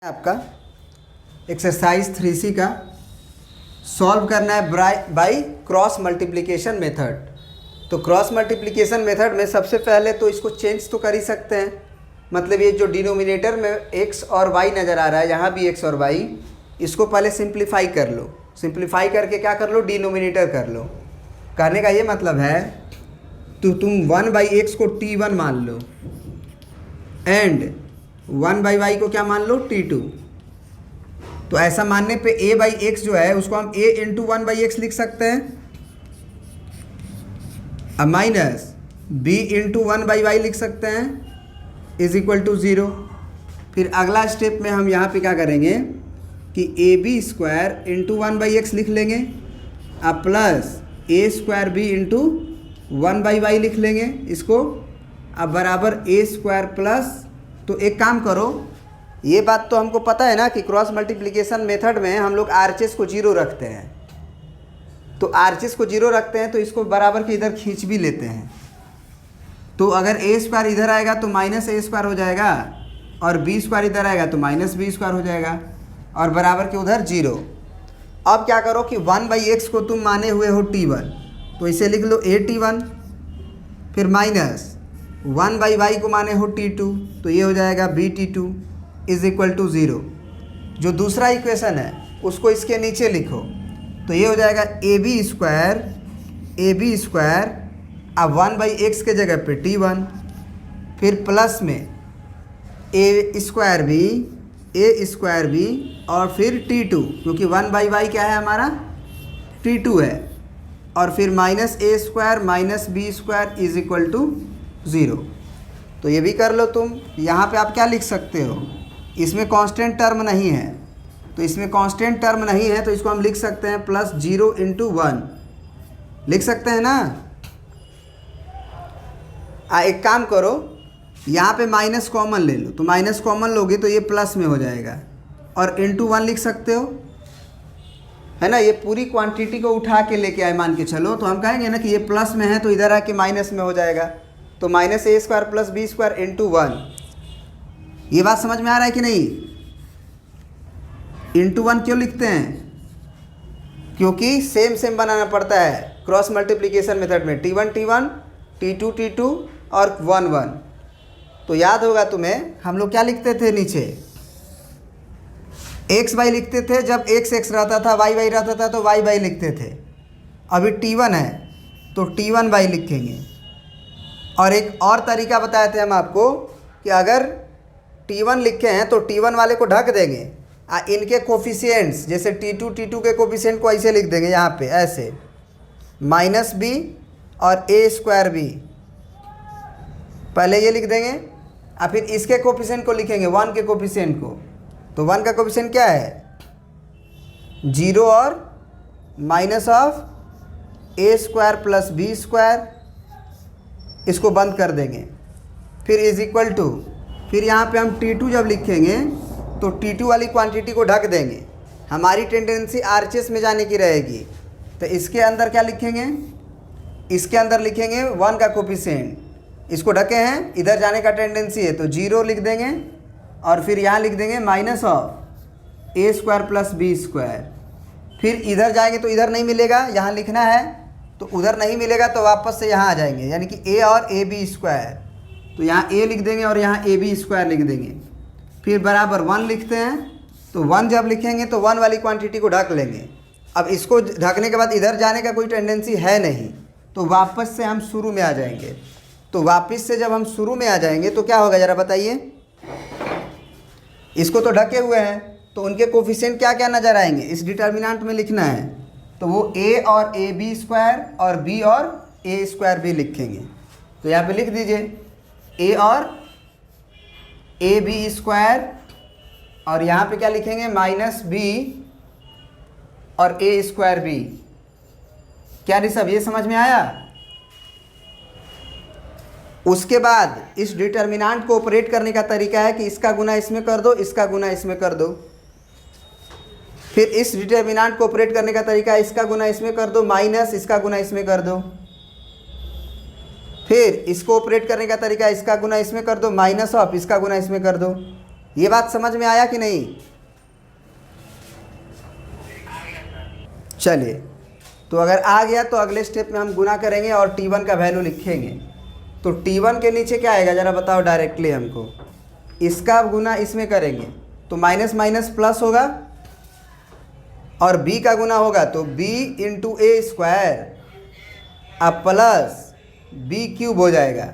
आपका exercise 3C का solve करना है बाय क्रॉस मल्टीप्लिकेशन मेथड। तो क्रॉस मल्टीप्लिकेशन मेथड में सबसे पहले तो इसको चेंज तो कर ही सकते हैं, मतलब ये जो डिनोमिनेटर में x और y नज़र आ रहा है, यहाँ भी x और y, इसको पहले सिंप्लीफाई कर लो। सिंप्लीफाई करके क्या कर लो, डिनोमिनेटर कर लो। कहने का ये मतलब है तो तुम 1/x को t1 मान लो एंड 1/y को क्या मान लो, t2। तो ऐसा मानने पे a/x जो है उसको हम a इंटू 1/x लिख सकते हैं, अब माइनस b इंटू 1/y लिख सकते हैं इज इक्वल टू 0। फिर अगला स्टेप में हम यहाँ पे क्या करेंगे कि ab² इंटू 1/x लिख लेंगे, अब प्लस a²b इंटू 1/y लिख लेंगे इसको, अब बराबर a² प्लस, तो एक काम करो, ये बात तो हमको पता है ना कि क्रॉस मल्टीप्लिकेशन मेथड में हम लोग आरचेस को 0 रखते हैं। तो आरचेस को 0 रखते हैं तो इसको बराबर के इधर खींच भी लेते हैं। तो अगर a² इधर आएगा तो माइनस a² हो जाएगा और b² इधर आएगा तो माइनस b² हो जाएगा और बराबर के उधर 0। अब क्या करो कि 1/x को तुम माने हुए हो t1, तो इसे लिख लो at1, फिर माइनस 1/y को माने हो t2, तो ये हो जाएगा bt2 इज इक्वल टू 0। जो दूसरा इक्वेशन है उसको इसके नीचे लिखो, तो ये हो जाएगा ab² अब 1/x के जगह पे t1, फिर प्लस में a² और फिर t2, क्योंकि 1/y क्या है हमारा, t2 है, और फिर minus a² minus b² is equal to 0। तो ये भी कर लो तुम। यहाँ पे आप क्या लिख सकते हो, इसमें कांस्टेंट टर्म नहीं है, तो इसमें कांस्टेंट टर्म नहीं है तो इसको हम लिख सकते हैं प्लस 0 इंटू 1 लिख सकते हैं ना। एक काम करो, यहाँ पे माइनस कॉमन ले लो, तो माइनस कॉमन लोगे तो ये प्लस में हो जाएगा और इंटू 1 लिख सकते हो, है ना। ये पूरी क्वांटिटी को उठा के लेके आए मान के चलो, तो हम कहेंगे ना कि ये प्लस में है तो इधर आके माइनस में हो जाएगा, तो minus a² plus b² into 1। ये बात समझ में आ रहा है कि नहीं। इंटू 1 क्यों लिखते हैं, क्योंकि सेम बनाना पड़ता है क्रॉस मल्टीप्लिकेशन मेथड में, t1 t1 t2 t2 और 1 1। तो याद होगा तुम्हें हम लोग क्या लिखते थे, नीचे x y लिखते थे, जब x x रहता था y y रहता था तो y y लिखते थे। अभी t1 है तो t1y लिखेंगे। और एक और तरीका बताए थे हम आपको कि अगर t1 लिखे हैं तो t1 वाले को ढक देंगे, इनके कोफिशिएंट्स जैसे t2 t2 के कोफिशिएंट को ऐसे लिख देंगे, यहाँ पे ऐसे माइनस b और a²b पहले ये लिख देंगे, और फिर इसके कोफिशिएंट को लिखेंगे 1 के कोफिशिएंट को। तो 1 का कोफिशिएंट क्या है, 0 और minus of a² plus b², इसको बंद कर देंगे, फिर इज इक्वल टू, फिर यहाँ पे हम t2 जब लिखेंगे तो t2 वाली क्वांटिटी को ढक देंगे। हमारी टेंडेंसी आरचेस में जाने की रहेगी, तो इसके अंदर क्या लिखेंगे, इसके अंदर लिखेंगे 1 का कोफिशिएंट, इसको ढके हैं, इधर जाने का टेंडेंसी है तो 0 लिख देंगे, और फिर यहाँ लिख देंगे minus of a² plus b²। फिर इधर जाएंगे तो इधर नहीं मिलेगा, यहाँ लिखना है तो उधर नहीं मिलेगा, तो वापस से यहाँ आ जाएंगे, यानी कि a और ab², तो यहाँ a लिख देंगे और यहाँ ab² लिख देंगे, फिर बराबर 1 लिखते हैं। तो 1 जब लिखेंगे तो 1 वाली क्वांटिटी को ढक लेंगे। अब इसको ढकने के बाद इधर जाने का कोई टेंडेंसी है नहीं, तो वापस से हम शुरू में आ जाएंगे। तो वापस से जब हम शुरू में आ जाएंगे तो क्या होगा ज़रा बताइए, इसको तो ढके हुए हैं तो उनके कोफिशिएंट क्या क्या नज़र आएंगे, इस डिटर्मिनेंट में लिखना है, तो वो a और ab² और b और a²b लिखेंगे। तो यहाँ पे लिख दीजिए a और ab² और यहाँ पे क्या लिखेंगे, माइनस b और a²b। क्या ऋषभ ये समझ में आया। उसके बाद इस डिटर्मिनेंट को ऑपरेट करने का तरीका है कि इसका गुना इसमें कर दो, इसका गुना इसमें कर दो। फिर इस डिटर्मिनेंट को ऑपरेट करने का तरीका है इसका गुना इसमें कर दो, माइनस इसका गुना इसमें कर दो। फिर इसको ऑपरेट करने का तरीका इसका गुना इसमें कर दो, माइनस ऑफ इसका गुना इसमें कर दो। ये बात समझ में आया कि नहीं? चलिए, तो अगर आ गया तो अगले स्टेप में हम गुना करेंगे और T1 का वैल्यू लिखेंगे। तो T1 के नीचे क्या आएगा ज़रा बताओ डायरेक्टली हमको। इसका गुना इसमें करेंगे तो माइनस माइनस प्लस होगा, और B का गुना होगा तो B इंटू ए स्क्वायर अब प्लस B क्यूब हो जाएगा।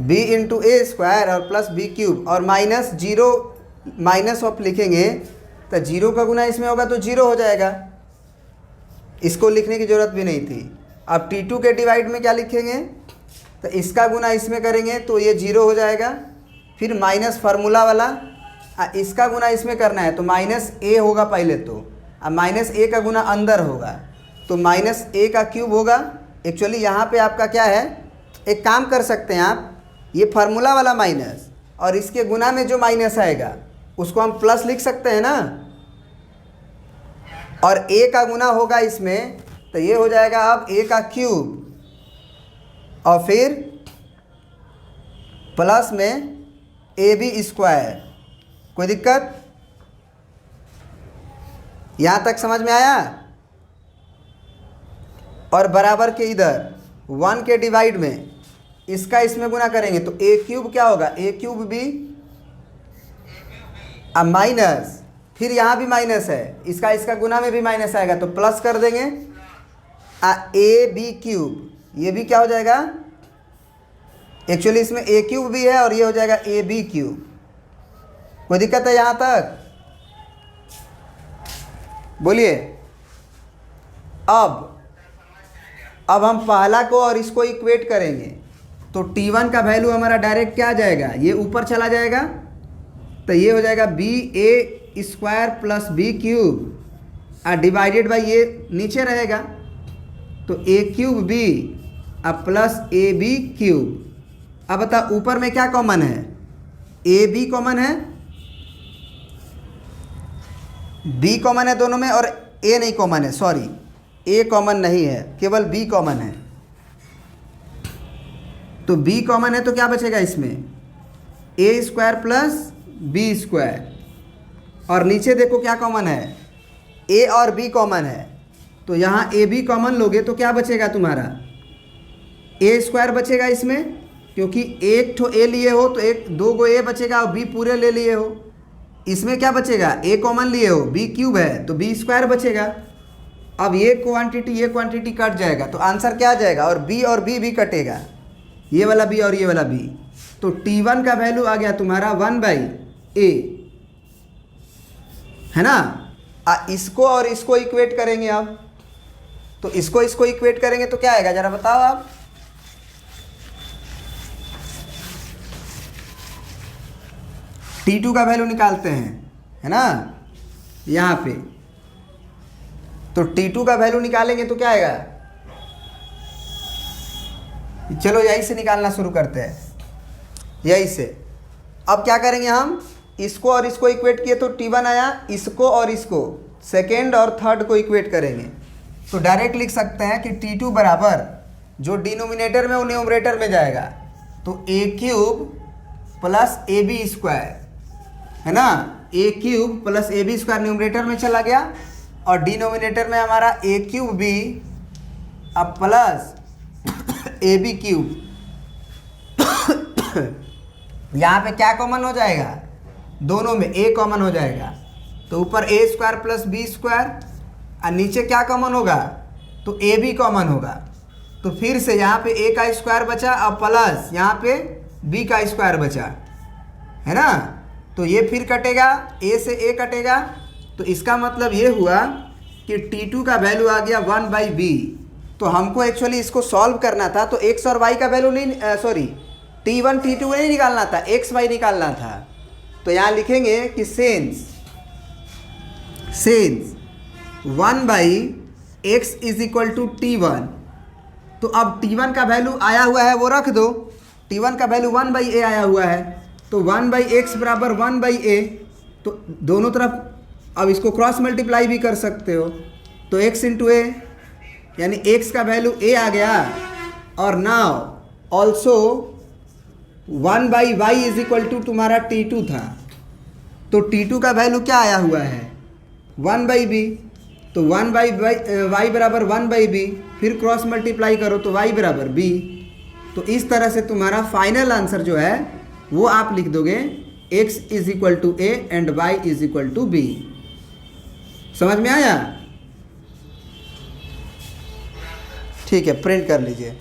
B इंटू ए स्क्वायर और प्लस B क्यूब, और माइनस जीरो माइनस ऑफ लिखेंगे तो जीरो का गुना इसमें होगा तो जीरो हो जाएगा। इसको लिखने की ज़रूरत भी नहीं थी। अब T2 के डिवाइड में क्या लिखेंगे, तो इसका गुना इसमें करेंगे तो ये जीरो हो जाएगा। फिर माइनस फार्मूला वाला, इसका गुना इसमें करना है तो माइनस ए होगा पहले तो, अब माइनस ए का गुना अंदर होगा तो माइनस ए का क्यूब होगा। एक्चुअली यहाँ पे आपका क्या है, एक काम कर सकते हैं आप, ये फार्मूला वाला माइनस और इसके गुना में जो माइनस आएगा उसको हम प्लस लिख सकते हैं ना, और ए का गुना होगा इसमें तो ये हो जाएगा अब ए का क्यूब, और फिर प्लस में ए बी स्क्वायर। कोई दिक्कत? यहाँ तक समझ में आया? और बराबर के इधर 1 के डिवाइड में इसका इसमें गुना करेंगे तो ए क्यूब क्या होगा, ए क्यूब बी, अब माइनस, फिर यहाँ भी माइनस है, इसका गुना में भी माइनस आएगा तो प्लस कर देंगे ए बी क्यूब, ये भी क्या हो जाएगा, एक्चुअली इसमें ए क्यूब भी है और ये हो जाएगा ए बी क्यूब। कोई दिक्कत है यहाँ तक? बोलिए। अब हम पहला को और इसको इक्वेट करेंगे तो T1 का वैल्यू हमारा डायरेक्ट क्या आ जाएगा, ये ऊपर चला जाएगा तो ये हो जाएगा बी ए स्क्वायर प्लस बी क्यूब और डिवाइडेड बाई ये नीचे रहेगा तो ए क्यूब बी अब प्लस ए बी क्यूब। अब बता ऊपर में क्या कॉमन है, ए बी कॉमन है, बी कॉमन है दोनों में, और ए नहीं कॉमन है, सॉरी ए कॉमन नहीं है, केवल बी कॉमन है। तो बी कॉमन है तो क्या बचेगा इसमें, ए स्क्वायर प्लस बी स्क्वायर, और नीचे देखो क्या कॉमन है, ए और बी कॉमन है तो यहाँ ए बी कॉमन लोगे तो क्या बचेगा तुम्हारा, ए स्क्वायर बचेगा इसमें, क्योंकि एक ठो ए लिए हो तो एक दो गो ए बचेगा और बी पूरे ले लिए हो। इसमें क्या बचेगा, ए कॉमन लिए हो, बी क्यूब है तो बी स्क्वायर बचेगा। अब ये क्वांटिटी कट जाएगा तो आंसर क्या आ जाएगा, और बी भी कटेगा, ये वाला बी और ये वाला बी। तो T1 का वैल्यू आ गया तुम्हारा 1/a, है ना। इसको और इसको इक्वेट करेंगे अब, तो इसको इक्वेट करेंगे तो क्या आएगा जरा बताओ आप। T2 का वैल्यू निकालते हैं, है ना, यहाँ पे। तो T2 का वैल्यू निकालेंगे तो क्या आएगा, चलो यहीं से निकालना शुरू करते हैं, यहीं से। अब क्या करेंगे हम, इसको और इसको इक्वेट किए तो T1 आया, इसको और इसको सेकेंड और थर्ड को इक्वेट करेंगे तो डायरेक्ट लिख सकते हैं कि T2 बराबर जो डिनोमिनेटर में वो न्यूमरेटर में जाएगा तो A cube plus A B square, है ना, A cube plus A B square numerator में चला गया और डिनोमिनेटर में हमारा ए क्यूब बी अब प्लस ए बी क्यूब। यहाँ पे क्या कॉमन हो जाएगा, दोनों में ए कॉमन हो जाएगा तो ऊपर ए स्क्वायर प्लस बी स्क्वायर, और नीचे क्या कॉमन होगा, तो ए बी कॉमन होगा। तो फिर से यहाँ पे ए का स्क्वायर बचा और प्लस यहाँ पे बी का स्क्वायर बचा, है ना। तो ये फिर कटेगा, ए से ए कटेगा, तो इसका मतलब ये हुआ कि T2 का वैल्यू आ गया 1/b। तो हमको एक्चुअली इसको सॉल्व करना था तो x और y का वैल्यू नहीं, सॉरी T1 T2 नहीं निकालना था, x y निकालना था। तो यहाँ लिखेंगे कि sense 1/x is equal to T1। तो अब T1 का वैल्यू आया हुआ है वो रख दो, T1 का वैल्यू 1/a आया हुआ है तो 1/x बराबर 1/a। तो दोनों तरफ अब इसको क्रॉस मल्टीप्लाई भी कर सकते हो तो x इंटू ए, यानी x का वैल्यू a आ गया, और now also 1/y is equal to तुम्हारा T2 था, तो T2 का वैल्यू क्या आया हुआ है 1/b, तो 1/y बराबर 1/b, फिर क्रॉस मल्टीप्लाई करो तो y बराबर b। तो इस तरह से तुम्हारा फाइनल आंसर जो है वो आप लिख दोगे x is equal to a and y is equal to b। समझ में आया? ठीक है, प्रिंट कर लीजिए।